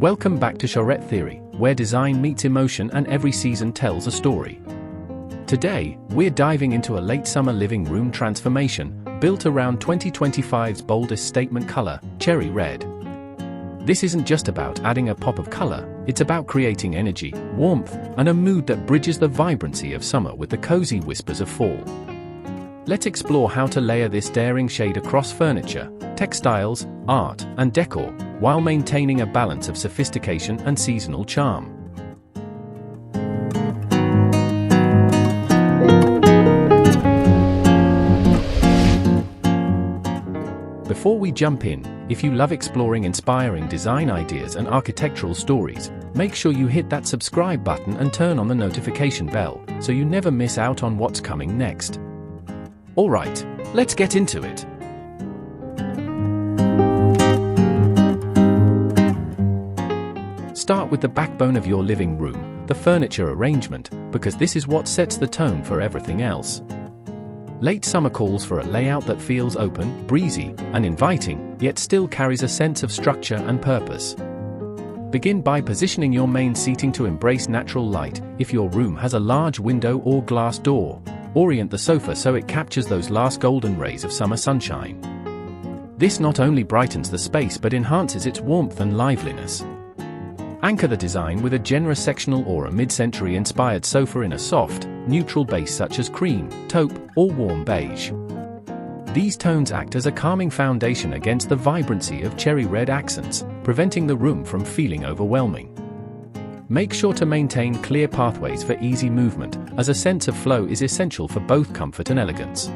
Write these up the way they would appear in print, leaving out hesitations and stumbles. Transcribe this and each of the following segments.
Welcome back to Charette Theory, where design meets emotion and every season tells a story. Today, we're diving into a late summer living room transformation, built around 2025's boldest statement color, cherry red. This isn't just about adding a pop of color, it's about creating energy, warmth, and a mood that bridges the vibrancy of summer with the cozy whispers of fall. Let's explore how to layer this daring shade across furniture, textiles, art, and decor, while maintaining a balance of sophistication and seasonal charm. Before we jump in, if you love exploring inspiring design ideas and architectural stories, make sure you hit that subscribe button and turn on the notification bell, so you never miss out on what's coming next. Alright, let's get into it. Start with the backbone of your living room, the furniture arrangement, because this is what sets the tone for everything else. Late summer calls for a layout that feels open, breezy, and inviting, yet still carries a sense of structure and purpose. Begin by positioning your main seating to embrace natural light. If your room has a large window or glass door, orient the sofa so it captures those last golden rays of summer sunshine. This not only brightens the space but enhances its warmth and liveliness. Anchor the design with a generous sectional or a mid-century inspired sofa in a soft, neutral base such as cream, taupe, or warm beige. These tones act as a calming foundation against the vibrancy of cherry red accents, preventing the room from feeling overwhelming. Make sure to maintain clear pathways for easy movement, as a sense of flow is essential for both comfort and elegance.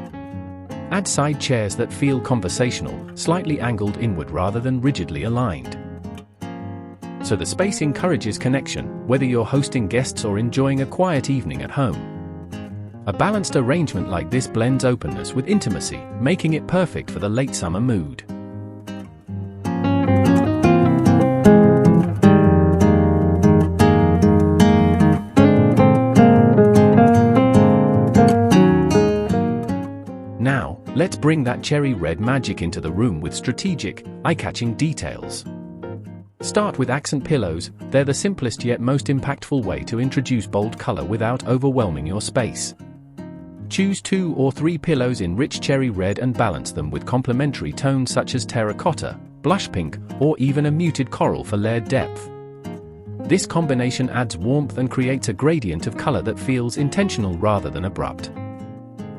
Add side chairs that feel conversational, slightly angled inward rather than rigidly aligned, so the space encourages connection, whether you're hosting guests or enjoying a quiet evening at home. A balanced arrangement like this blends openness with intimacy, making it perfect for the late summer mood. Now, let's bring that cherry red magic into the room with strategic, eye-catching details. Start with accent pillows. They're the simplest yet most impactful way to introduce bold color without overwhelming your space. Choose 2 or 3 pillows in rich cherry red and balance them with complementary tones such as terracotta, blush pink, or even a muted coral for layered depth. This combination adds warmth and creates a gradient of color that feels intentional rather than abrupt.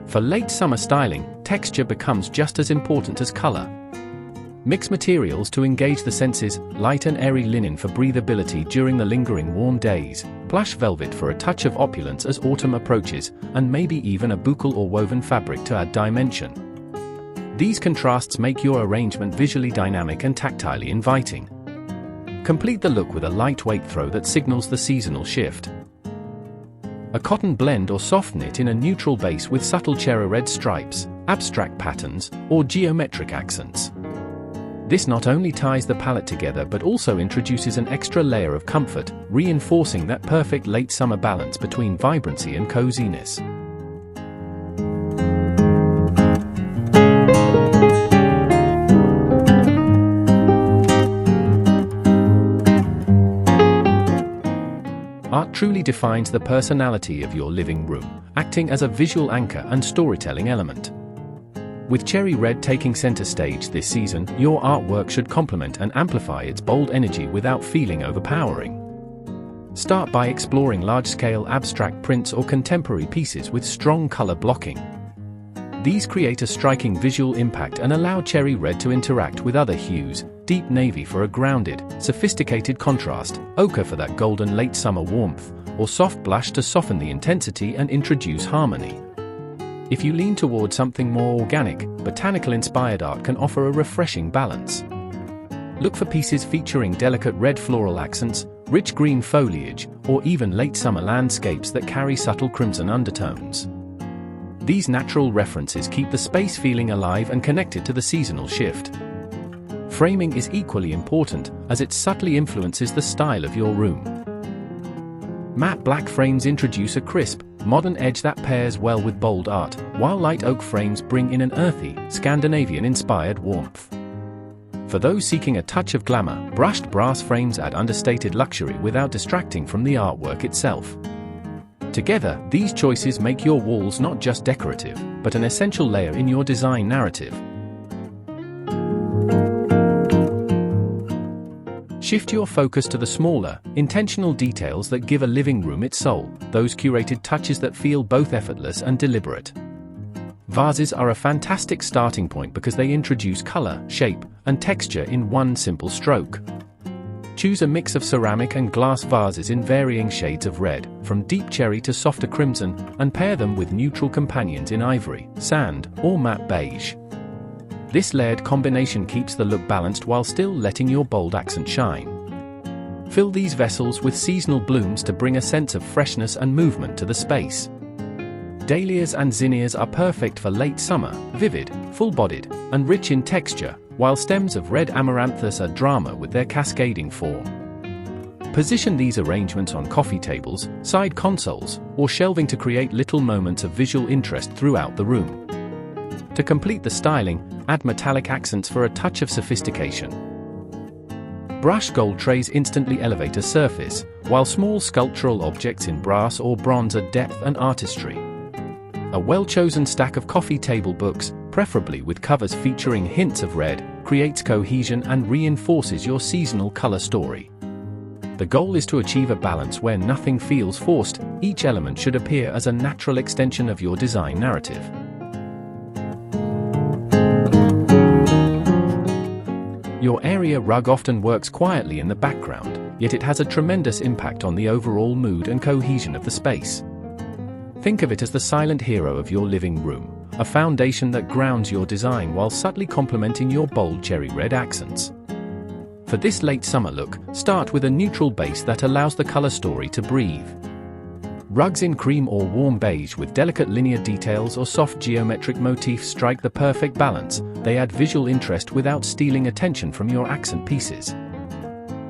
For late summer styling, texture becomes just as important as color. Mix materials to engage the senses, light and airy linen for breathability during the lingering warm days, plush velvet for a touch of opulence as autumn approaches, and maybe even a buccal or woven fabric to add dimension. These contrasts make your arrangement visually dynamic and tactilely inviting. Complete the look with a lightweight throw that signals the seasonal shift. A cotton blend or soft knit in a neutral base with subtle cherry red stripes, abstract patterns, or geometric accents. This not only ties the palette together but also introduces an extra layer of comfort, reinforcing that perfect late summer balance between vibrancy and coziness. Art truly defines the personality of your living room, acting as a visual anchor and storytelling element. With cherry red taking center stage this season, your artwork should complement and amplify its bold energy without feeling overpowering. Start by exploring large-scale abstract prints or contemporary pieces with strong color blocking. These create a striking visual impact and allow cherry red to interact with other hues, deep navy for a grounded, sophisticated contrast, ochre for that golden late summer warmth, or soft blush to soften the intensity and introduce harmony. If you lean toward something more organic, botanical-inspired art can offer a refreshing balance. Look for pieces featuring delicate red floral accents, rich green foliage, or even late summer landscapes that carry subtle crimson undertones. These natural references keep the space feeling alive and connected to the seasonal shift. Framing is equally important, as it subtly influences the style of your room. Matte black frames introduce a crisp, modern edge that pairs well with bold art, while light oak frames bring in an earthy, Scandinavian-inspired warmth. For those seeking a touch of glamour, brushed brass frames add understated luxury without distracting from the artwork itself. Together, these choices make your walls not just decorative, but an essential layer in your design narrative. Shift your focus to the smaller, intentional details that give a living room its soul, those curated touches that feel both effortless and deliberate. Vases are a fantastic starting point because they introduce color, shape, and texture in one simple stroke. Choose a mix of ceramic and glass vases in varying shades of red, from deep cherry to softer crimson, and pair them with neutral companions in ivory, sand, or matte beige. This layered combination keeps the look balanced while still letting your bold accent shine. Fill these vessels with seasonal blooms to bring a sense of freshness and movement to the space. Dahlias and zinnias are perfect for late summer, vivid, full-bodied, and rich in texture, while stems of red amaranthus are drama with their cascading form. Position these arrangements on coffee tables, side consoles, or shelving to create little moments of visual interest throughout the room. To complete the styling, add metallic accents for a touch of sophistication. Brushed gold trays instantly elevate a surface, while small sculptural objects in brass or bronze add depth and artistry. A well-chosen stack of coffee table books, preferably with covers featuring hints of red, creates cohesion and reinforces your seasonal color story. The goal is to achieve a balance where nothing feels forced. Each element should appear as a natural extension of your design narrative. Your area rug often works quietly in the background, yet it has a tremendous impact on the overall mood and cohesion of the space. Think of it as the silent hero of your living room, a foundation that grounds your design while subtly complementing your bold cherry red accents. For this late summer look, start with a neutral base that allows the color story to breathe. Rugs in cream or warm beige with delicate linear details or soft geometric motifs strike the perfect balance. They add visual interest without stealing attention from your accent pieces.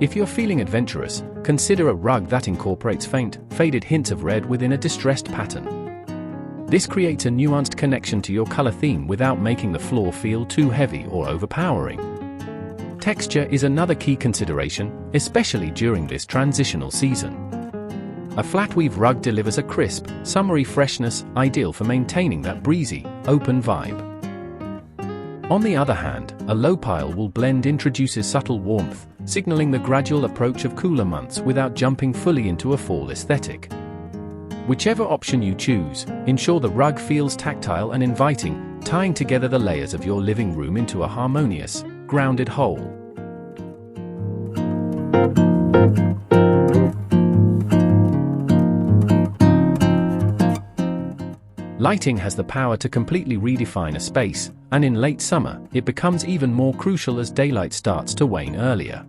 If you're feeling adventurous, consider a rug that incorporates faint, faded hints of red within a distressed pattern. This creates a nuanced connection to your color theme without making the floor feel too heavy or overpowering. Texture is another key consideration, especially during this transitional season. A flat weave rug delivers a crisp, summery freshness, ideal for maintaining that breezy, open vibe. On the other hand, a low pile wool blend introduces subtle warmth, signaling the gradual approach of cooler months without jumping fully into a fall aesthetic. Whichever option you choose, ensure the rug feels tactile and inviting, tying together the layers of your living room into a harmonious, grounded whole. Lighting has the power to completely redefine a space, and in late summer, it becomes even more crucial as daylight starts to wane earlier.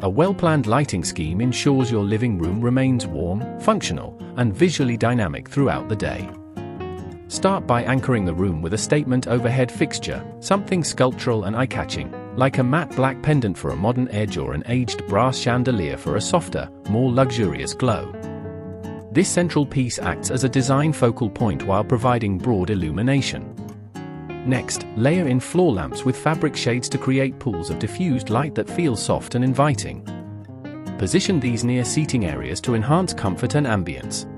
A well-planned lighting scheme ensures your living room remains warm, functional, and visually dynamic throughout the day. Start by anchoring the room with a statement overhead fixture, something sculptural and eye-catching, like a matte black pendant for a modern edge or an aged brass chandelier for a softer, more luxurious glow. This central piece acts as a design focal point while providing broad illumination. Next, layer in floor lamps with fabric shades to create pools of diffused light that feel soft and inviting. Position these near seating areas to enhance comfort and ambience.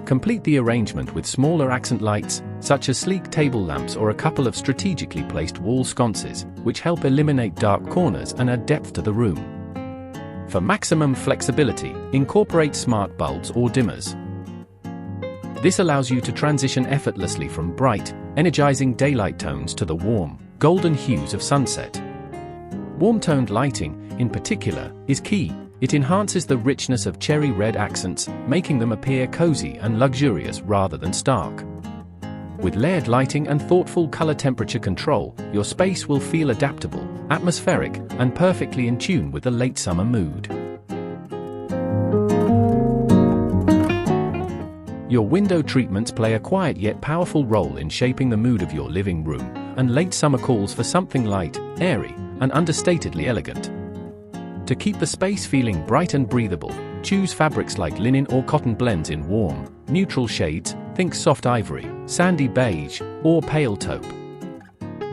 Complete the arrangement with smaller accent lights, such as sleek table lamps or a couple of strategically placed wall sconces, which help eliminate dark corners and add depth to the room. For maximum flexibility, incorporate smart bulbs or dimmers. This allows you to transition effortlessly from bright, energizing daylight tones to the warm, golden hues of sunset. Warm-toned lighting, in particular, is key. It enhances the richness of cherry red accents, making them appear cozy and luxurious rather than stark. With layered lighting and thoughtful color temperature control, your space will feel adaptable, atmospheric, and perfectly in tune with the late summer mood. Your window treatments play a quiet yet powerful role in shaping the mood of your living room, and late summer calls for something light, airy, and understatedly elegant. To keep the space feeling bright and breathable, choose fabrics like linen or cotton blends in warm, neutral shades. Think soft ivory, sandy beige, or pale taupe.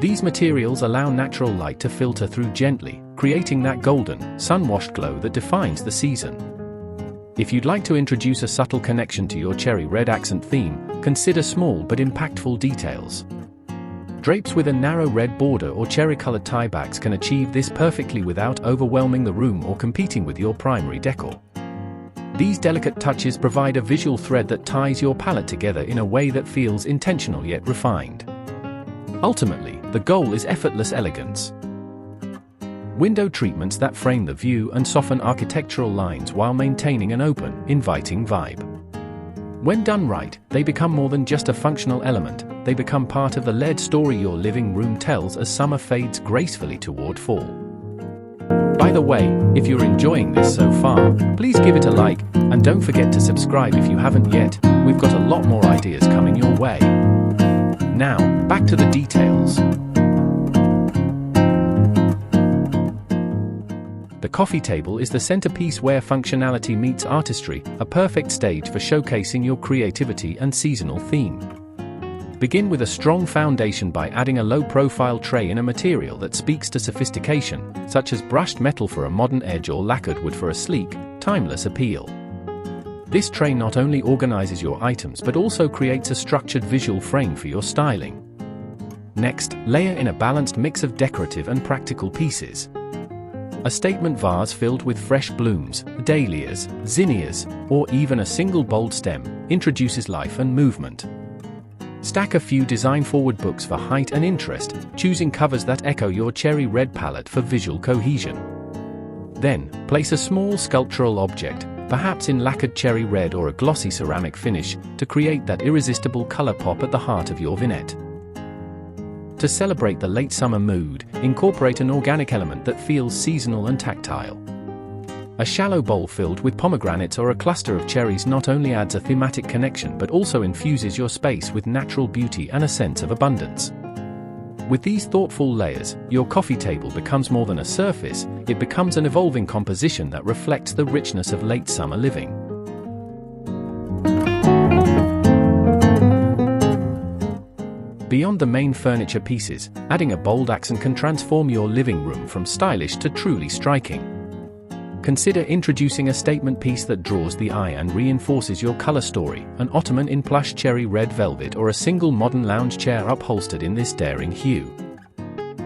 These materials allow natural light to filter through gently, creating that golden, sun-washed glow that defines the season. If you'd like to introduce a subtle connection to your cherry red accent theme, consider small but impactful details. Drapes with a narrow red border or cherry-colored tiebacks can achieve this perfectly without overwhelming the room or competing with your primary decor. These delicate touches provide a visual thread that ties your palette together in a way that feels intentional yet refined. Ultimately, the goal is effortless elegance. Window treatments that frame the view and soften architectural lines while maintaining an open, inviting vibe. When done right, they become more than just a functional element, they become part of the layered story your living room tells as summer fades gracefully toward fall. By the way, if you're enjoying this so far, please give it a like, and don't forget to subscribe if you haven't yet. We've got a lot more ideas coming your way. Now, back to the details. The coffee table is the centerpiece where functionality meets artistry, a perfect stage for showcasing your creativity and seasonal theme. Begin with a strong foundation by adding a low-profile tray in a material that speaks to sophistication, such as brushed metal for a modern edge or lacquered wood for a sleek, timeless appeal. This tray not only organizes your items but also creates a structured visual frame for your styling. Next, layer in a balanced mix of decorative and practical pieces. A statement vase filled with fresh blooms, dahlias, zinnias, or even a single bold stem, introduces life and movement. Stack a few design-forward books for height and interest, choosing covers that echo your cherry red palette for visual cohesion. Then, place a small sculptural object, perhaps in lacquered cherry red or a glossy ceramic finish, to create that irresistible color pop at the heart of your vignette. To celebrate the late summer mood, incorporate an organic element that feels seasonal and tactile. A shallow bowl filled with pomegranates or a cluster of cherries not only adds a thematic connection but also infuses your space with natural beauty and a sense of abundance. With these thoughtful layers, your coffee table becomes more than a surface, it becomes an evolving composition that reflects the richness of late summer living. Beyond the main furniture pieces, adding a bold accent can transform your living room from stylish to truly striking. Consider introducing a statement piece that draws the eye and reinforces your color story, an ottoman in plush cherry red velvet or a single modern lounge chair upholstered in this daring hue.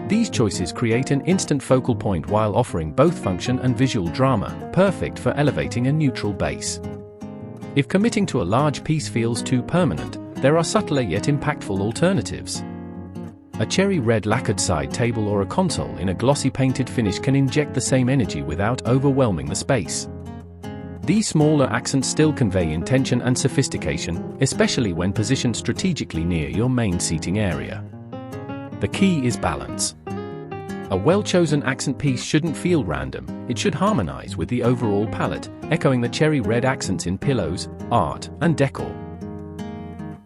These choices create an instant focal point while offering both function and visual drama, perfect for elevating a neutral base. If committing to a large piece feels too permanent, there are subtler yet impactful alternatives. A cherry red lacquered side table or a console in a glossy painted finish can inject the same energy without overwhelming the space. These smaller accents still convey intention and sophistication, especially when positioned strategically near your main seating area. The key is balance. A well-chosen accent piece shouldn't feel random, it should harmonize with the overall palette, echoing the cherry red accents in pillows, art, and decor.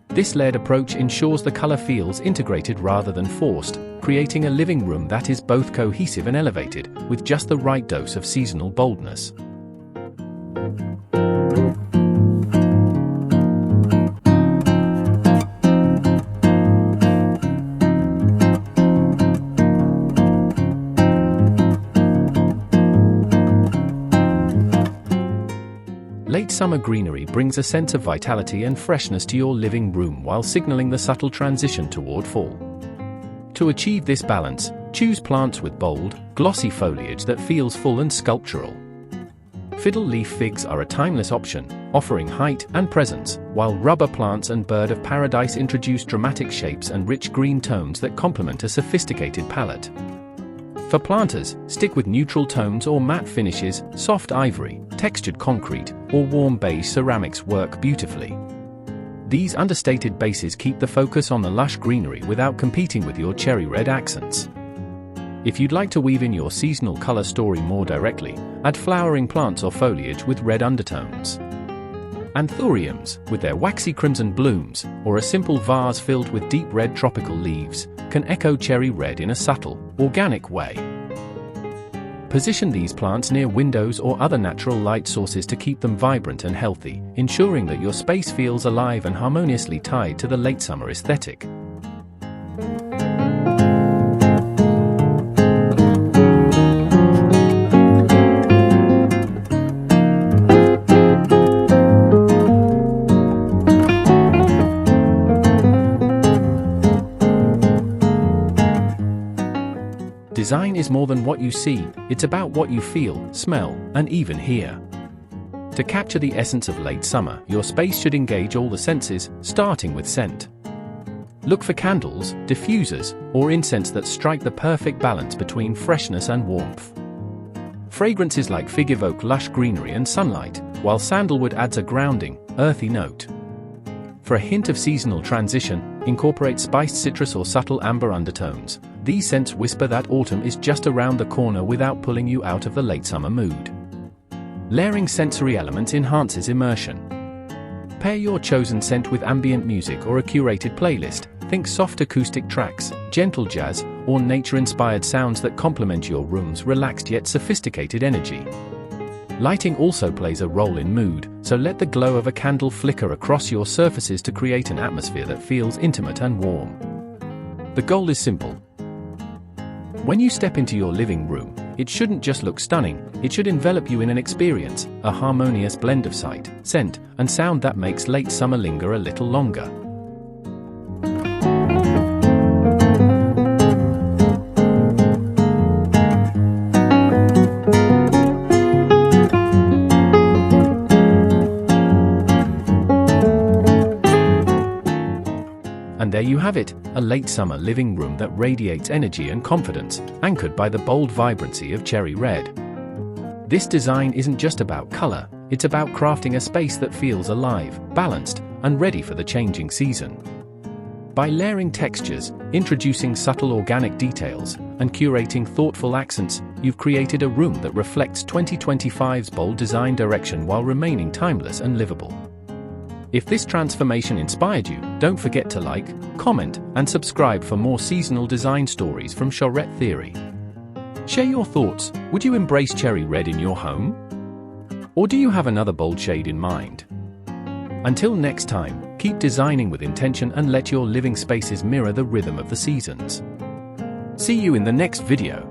This layered approach ensures the color feels integrated rather than forced, creating a living room that is both cohesive and elevated, with just the right dose of seasonal boldness. Late summer greenery brings a sense of vitality and freshness to your living room while signaling the subtle transition toward fall. To achieve this balance, choose plants with bold, glossy foliage that feels full and sculptural. Fiddle leaf figs are a timeless option, offering height and presence, while rubber plants and bird of paradise introduce dramatic shapes and rich green tones that complement a sophisticated palette. For planters, stick with neutral tones or matte finishes, soft ivory, textured concrete, or warm beige ceramics work beautifully. These understated bases keep the focus on the lush greenery without competing with your cherry red accents. If you'd like to weave in your seasonal color story more directly, add flowering plants or foliage with red undertones. Anthuriums, with their waxy crimson blooms, or a simple vase filled with deep red tropical leaves, can echo cherry red in a subtle, organic way. Position these plants near windows or other natural light sources to keep them vibrant and healthy, ensuring that your space feels alive and harmoniously tied to the late summer aesthetic. Design is more than what you see, it's about what you feel, smell, and even hear. To capture the essence of late summer, your space should engage all the senses, starting with scent. Look for candles, diffusers, or incense that strike the perfect balance between freshness and warmth. Fragrances like fig evoke lush greenery and sunlight, while sandalwood adds a grounding, earthy note. For a hint of seasonal transition, incorporate spiced citrus or subtle amber undertones. These scents whisper that autumn is just around the corner without pulling you out of the late summer mood. Layering sensory elements enhances immersion. Pair your chosen scent with ambient music or a curated playlist. Think soft acoustic tracks, gentle jazz, or nature-inspired sounds that complement your room's relaxed yet sophisticated energy. Lighting also plays a role in mood, so let the glow of a candle flicker across your surfaces to create an atmosphere that feels intimate and warm. The goal is simple. When you step into your living room, it shouldn't just look stunning, it should envelop you in an experience, a harmonious blend of sight, scent, and sound that makes late summer linger a little longer. And there you have it, a late summer living room that radiates energy and confidence, anchored by the bold vibrancy of cherry red. This design isn't just about color, it's about crafting a space that feels alive, balanced, and ready for the changing season. By layering textures, introducing subtle organic details, and curating thoughtful accents, you've created a room that reflects 2025's bold design direction while remaining timeless and livable. If this transformation inspired you, don't forget to like, comment, and subscribe for more seasonal design stories from Charette Theory. Share your thoughts. Would you embrace cherry red in your home? Or do you have another bold shade in mind? Until next time, keep designing with intention and let your living spaces mirror the rhythm of the seasons. See you in the next video.